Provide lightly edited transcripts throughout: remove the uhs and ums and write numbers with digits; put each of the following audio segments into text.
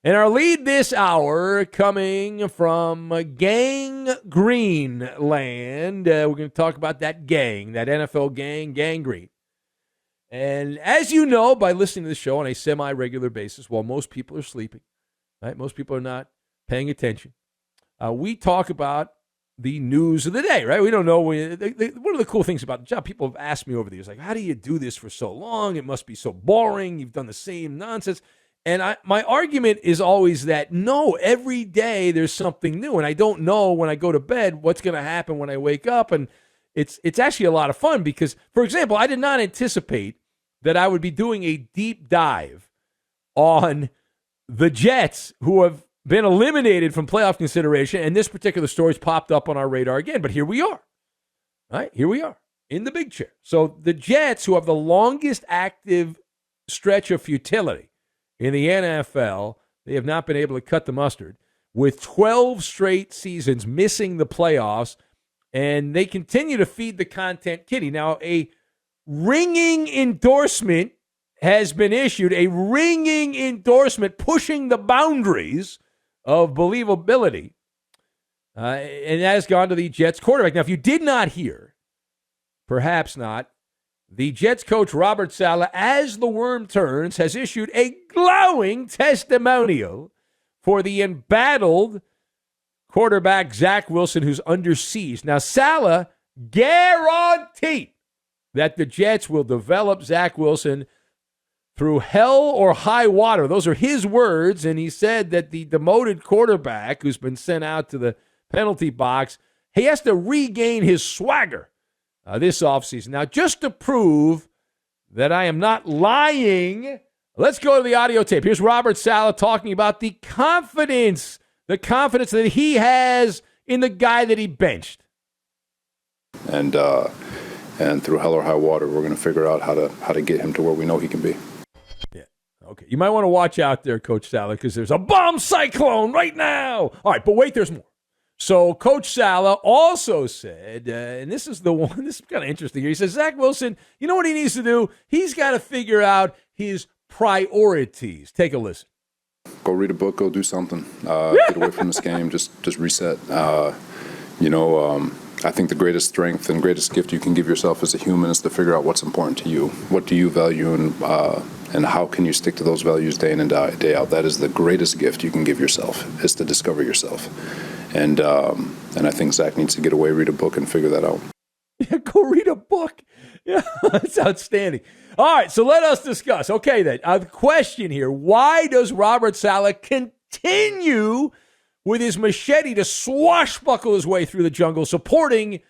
And our lead this hour coming from Gang Green Land. We're going to talk about that gang, that NFL gang, Gang Green. And as you know, by listening to the show on a semi-regular basis, while most people are sleeping, right? Most people are not paying attention. We talk about the news of the day, right? We don't know. One of the cool things about the job, people have asked me over the years, like, how do you do this for so long? It must be so boring. You've done the same nonsense. And my argument is always that, no, every day there's something new. And I don't know when I go to bed what's going to happen when I wake up. And it's actually a lot of fun because, for example, I did not anticipate that I would be doing a deep dive on the Jets, who have been eliminated from playoff consideration. And this particular story's popped up on our radar again. But here we are, right? Here we are in the big chair. So the Jets, who have the longest active stretch of futility in the NFL, they have not been able to cut the mustard with 12 straight seasons missing the playoffs, and they continue to feed the content kitty. Now, a ringing endorsement has been issued, a ringing endorsement pushing the boundaries of believability, and that has gone to the Jets quarterback. Now, if you did not hear, perhaps not, the Jets coach Robert Saleh, as the worm turns, has issued a glowing testimonial for the embattled quarterback Zach Wilson, who's under siege. Now, Saleh guaranteed that the Jets will develop Zach Wilson through hell or high water. Those are his words, and he said that the demoted quarterback who's been sent out to the penalty box, he has to regain his swagger this offseason. Now, just to prove that I am not lying, let's go to the audio tape. Here's Robert Saleh talking about the confidence that he has in the guy that he benched. And through hell or high water, we're going to figure out how to get him to where we know he can be. Yeah. Okay. You might want to watch out there, Coach Saleh, because there's a bomb cyclone right now. All right, but wait, there's more. So Coach Saleh also said, and this is the one, this is kind of interesting here. He says, Zach Wilson, you know what he needs to do? He's got to figure out his priorities. Take a listen. Go read a book, go do something. Get away from this game, just reset. I think the greatest strength and greatest gift you can give yourself as a human is to figure out what's important to you. What do you value, and how can you stick to those values day in and day out? That is the greatest gift you can give yourself, is to discover yourself. And I think Zach needs to get away, read a book, and figure that out. Yeah, go read a book. Yeah, that's outstanding. All right, so let us discuss. Okay, then, the question here, why does Robert Saleh continue with his machete to swashbuckle his way through the jungle, supporting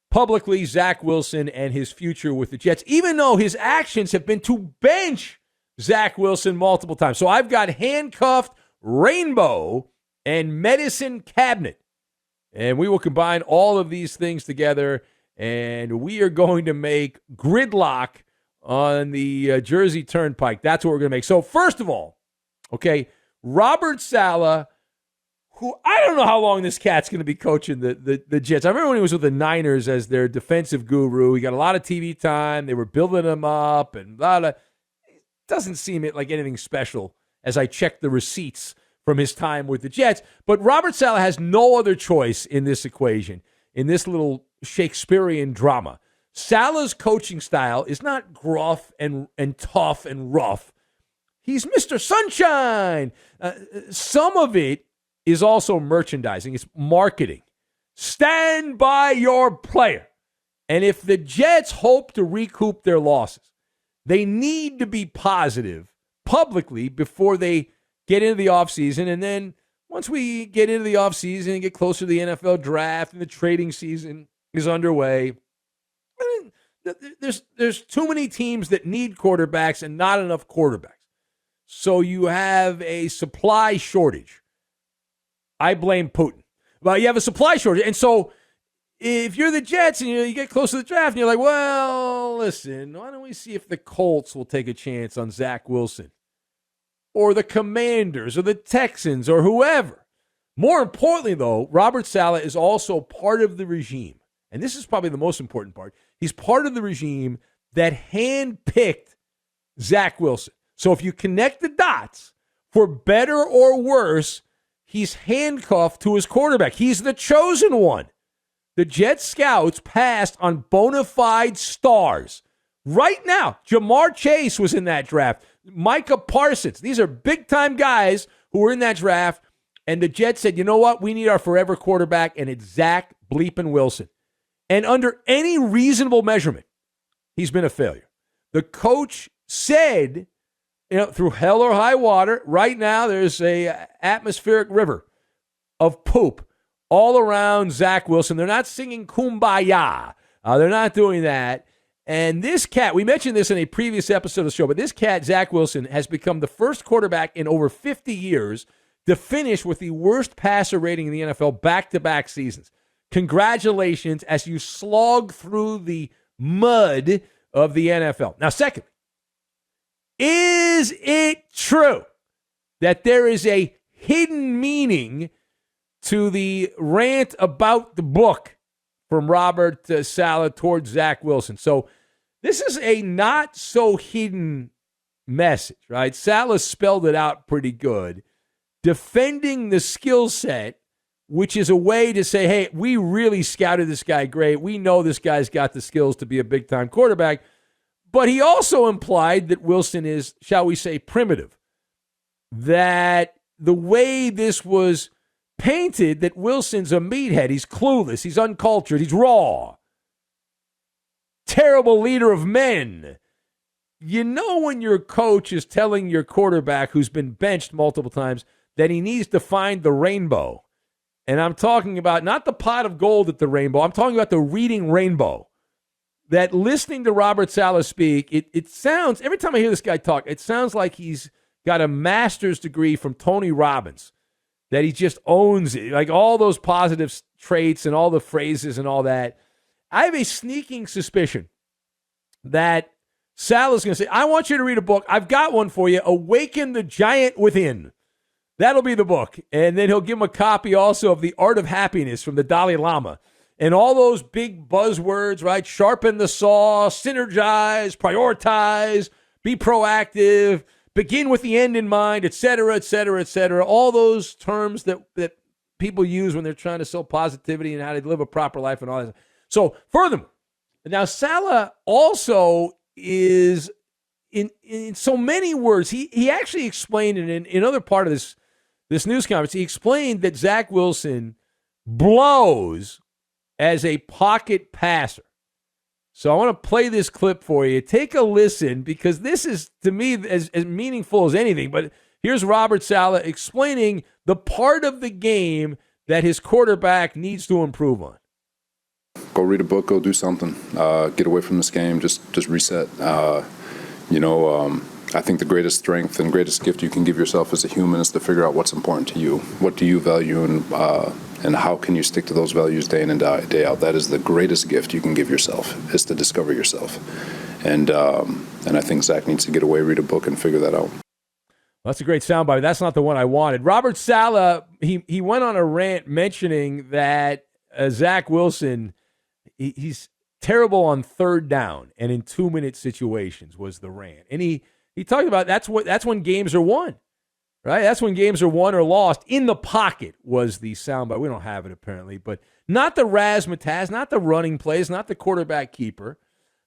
publicly Zach Wilson and his future with the Jets, even though his actions have been to bench Zach Wilson multiple times? So I've got Handcuffed, Rainbow, and Medicine Cabinet. And we will combine all of these things together, and we are going to make Gridlock on the Jersey Turnpike. That's what we're going to make. So first of all, okay, Robert Saleh, who I don't know how long this cat's going to be coaching the Jets. I remember when he was with the Niners as their defensive guru. He got a lot of TV time. They were building him up, and it doesn't seem like anything special as I check the receipts from his time with the Jets. But Robert Saleh has no other choice in this equation, in this little Shakespearean drama. Saleh's coaching style is not gruff and tough and rough. He's Mr. Sunshine. Some of it is also merchandising. It's marketing. Stand by your player. And if the Jets hope to recoup their losses, they need to be positive publicly before they get into the offseason. And then once we get into the offseason and get closer to the NFL draft and the trading season is underway, there's too many teams that need quarterbacks and not enough quarterbacks. So you have a supply shortage. I blame Putin. Well, you have a supply shortage. And so if you're the Jets and you get close to the draft and you're like, well, listen, why don't we see if the Colts will take a chance on Zach Wilson, or the Commanders, or the Texans, or whoever. More importantly, though, Robert Saleh is also part of the regime, and this is probably the most important part. He's part of the regime that handpicked Zach Wilson. So if you connect the dots For better or worse, he's handcuffed to his quarterback. He's the chosen one. The Jets scouts passed on bona fide stars. Right now, Jamar Chase was in that draft. Micah Parsons. These are big-time guys who were in that draft. And the Jets said, you know what? We need our forever quarterback, and it's Zach bleeping Willson. And under any reasonable measurement, he's been a failure. The coach said, through hell or high water, right now there's a atmospheric river of poop all around Zach Willson. They're not singing Kumbaya. They're not doing that. And this cat, we mentioned this in a previous episode of the show, but this cat, Zach Willson, has become the first quarterback in over 50 years to finish with the worst passer rating in the NFL back-to-back seasons. Congratulations as you slog through the mud of the NFL. Now, secondly, is it true that there is a hidden meaning to the rant about the book from Robert Saleh towards Zach Willson? So this is a not-so-hidden message, right? Saleh spelled it out pretty good. Defending the skill set, which is a way to say, hey, we really scouted this guy great. We know this guy's got the skills to be a big-time quarterback. But he also implied that Willson is, shall we say, primitive. That the way this was painted, that Wilson's a meathead. He's clueless. He's uncultured. He's raw. Terrible leader of men. You know when your coach is telling your quarterback who's been benched multiple times that he needs to find the rainbow. And I'm talking about not the pot of gold at the rainbow. I'm talking about the reading rainbow. That listening to Robert Saleh speak, it sounds, every time I hear this guy talk, it sounds like he's got a master's degree from Tony Robbins. That he just owns it. Like all those positive traits and all the phrases and all that. I have a sneaking suspicion that Saleh's going to say, I want you to read a book. I've got one for you. Awaken the Giant Within. That'll be the book. And then he'll give him a copy also of The Art of Happiness from the Dalai Lama. And all those big buzzwords, right? Sharpen the saw, synergize, prioritize, be proactive, begin with the end in mind, et cetera, et cetera, et cetera. All those terms that people use when they're trying to sell positivity and how to live a proper life and all that. So, furthermore, now Saleh also is, in so many words, he actually explained in another part of this news conference, he explained that Zach Willson blows as a pocket passer. So I want to play this clip for you. Take a listen because this is, to me, as meaningful as anything. But here's Robert Saleh explaining the part of the game that his quarterback needs to improve on. Go read a book, go do something. Get away from this game, just reset. I think the greatest strength and greatest gift you can give yourself as a human is to figure out what's important to you. What do you value, and how can you stick to those values day in and day out? That is the greatest gift you can give yourself, is to discover yourself. And I think Zach needs to get away, read a book, and figure that out. Well, that's a great soundbite. That's not the one I wanted. Robert Saleh, he went on a rant mentioning that Zach Willson, he's terrible on third down and in 2-minute situations was the rant. And he talked about that's when games are won, right? That's when games are won or lost. In the pocket was the soundbite. We don't have it apparently, but not the razzmatazz, not the running plays, not the quarterback keeper.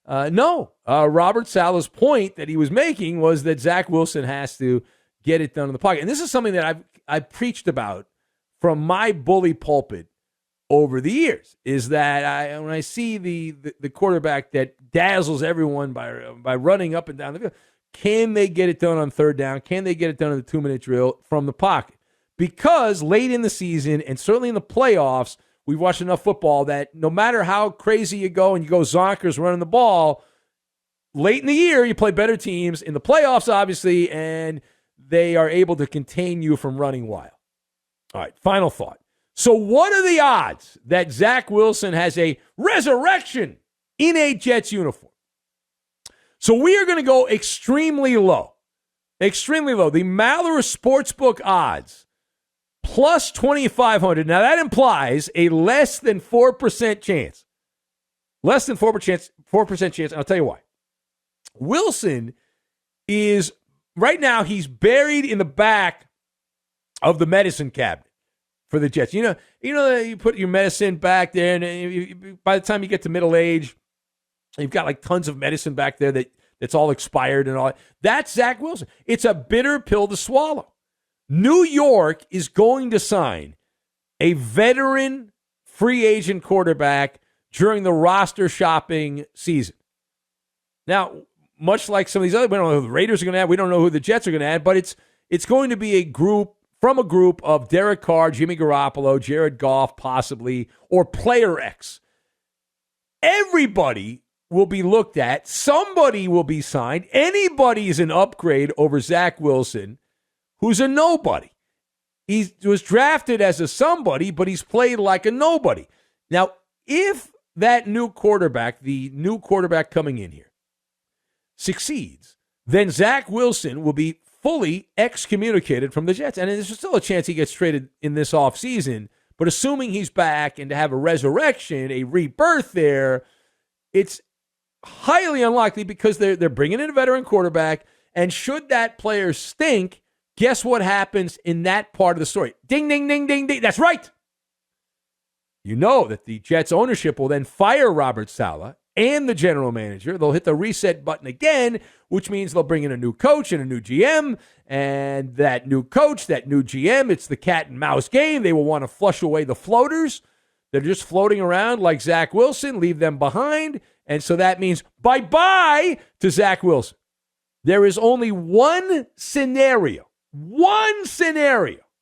Robert Saleh's point that he was making was that Zach Willson has to get it done in the pocket. And this is something that I've preached about from my bully pulpit over the years, is that when I see the quarterback that dazzles everyone by running up and down the field, can they get it done on third down? Can they get it done in the 2-minute drill from the pocket? Because late in the season and certainly in the playoffs, we've watched enough football that no matter how crazy you go and you go zonkers running the ball, late in the year you play better teams in the playoffs, obviously, and they are able to contain you from running wild. All right, final thought. So what are the odds that Zach Willson has a resurrection in a Jets uniform? So we are going to go extremely low. Extremely low. The Maller Sportsbook odds, plus 2,500. Now that implies a less than 4% chance. Less than 4% chance. I'll tell you why. Willson is right now he's buried in the back of the medicine cabinet for the Jets. You know, you put your medicine back there, and by the time you get to middle age, you've got like tons of medicine back there that's all expired and all. That's Zach Wilson. It's a bitter pill to swallow. New York is going to sign a veteran free agent quarterback during the roster shopping season. Now, much like some of these other, we don't know who the Raiders are going to add. We don't know who the Jets are going to add, but it's going to be a group of Derek Carr, Jimmy Garoppolo, Jared Goff, possibly, or Player X. Everybody will be looked at. Somebody will be signed. Anybody is an upgrade over Zach Wilson, who's a nobody. He was drafted as a somebody, but he's played like a nobody. Now, if that new quarterback, the new quarterback coming in here, succeeds, then Zach Wilson will be fully excommunicated from the Jets. And there's still a chance he gets traded in this offseason. But assuming he's back and to have a resurrection, a rebirth there, it's highly unlikely because they're bringing in a veteran quarterback. And should that player stink, guess what happens in that part of the story? Ding, ding, ding, ding, ding. That's right. You know that the Jets ownership will then fire Robert Saleh and the general manager. They'll hit the reset button again, which means they'll bring in a new coach and a new GM. And that new coach, that new GM, it's the cat and mouse game. They will want to flush away the floaters. They're just floating around like Zach Wilson, leave them behind. And so that means bye-bye to Zach Wilson. There is only one scenario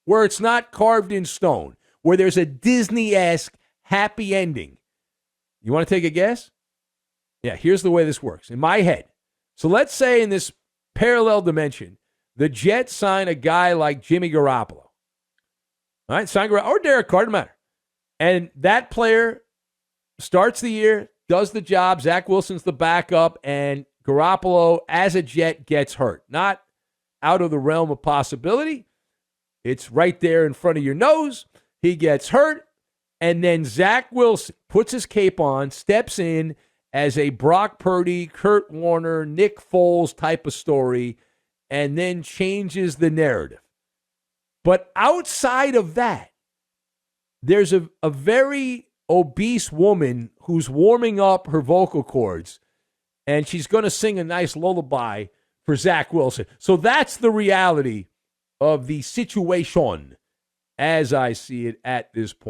where it's not carved in stone, where there's a Disney-esque happy ending. You want to take a guess? Yeah, here's the way this works. In my head, so let's say in this parallel dimension, the Jets sign a guy like Jimmy Garoppolo. All right, sign Garoppolo, or Derek Carr, doesn't matter. And that player starts the year, does the job. Zach Wilson's the backup, and Garoppolo, as a Jet, gets hurt. Not out of the realm of possibility. It's right there in front of your nose. He gets hurt, and then Zach Wilson puts his cape on, steps in as a Brock Purdy, Kurt Warner, Nick Foles type of story, and then changes the narrative. But outside of that, there's a very obese woman who's warming up her vocal cords, and she's going to sing a nice lullaby for Zach Wilson. So that's the reality of the situation as I see it at this point.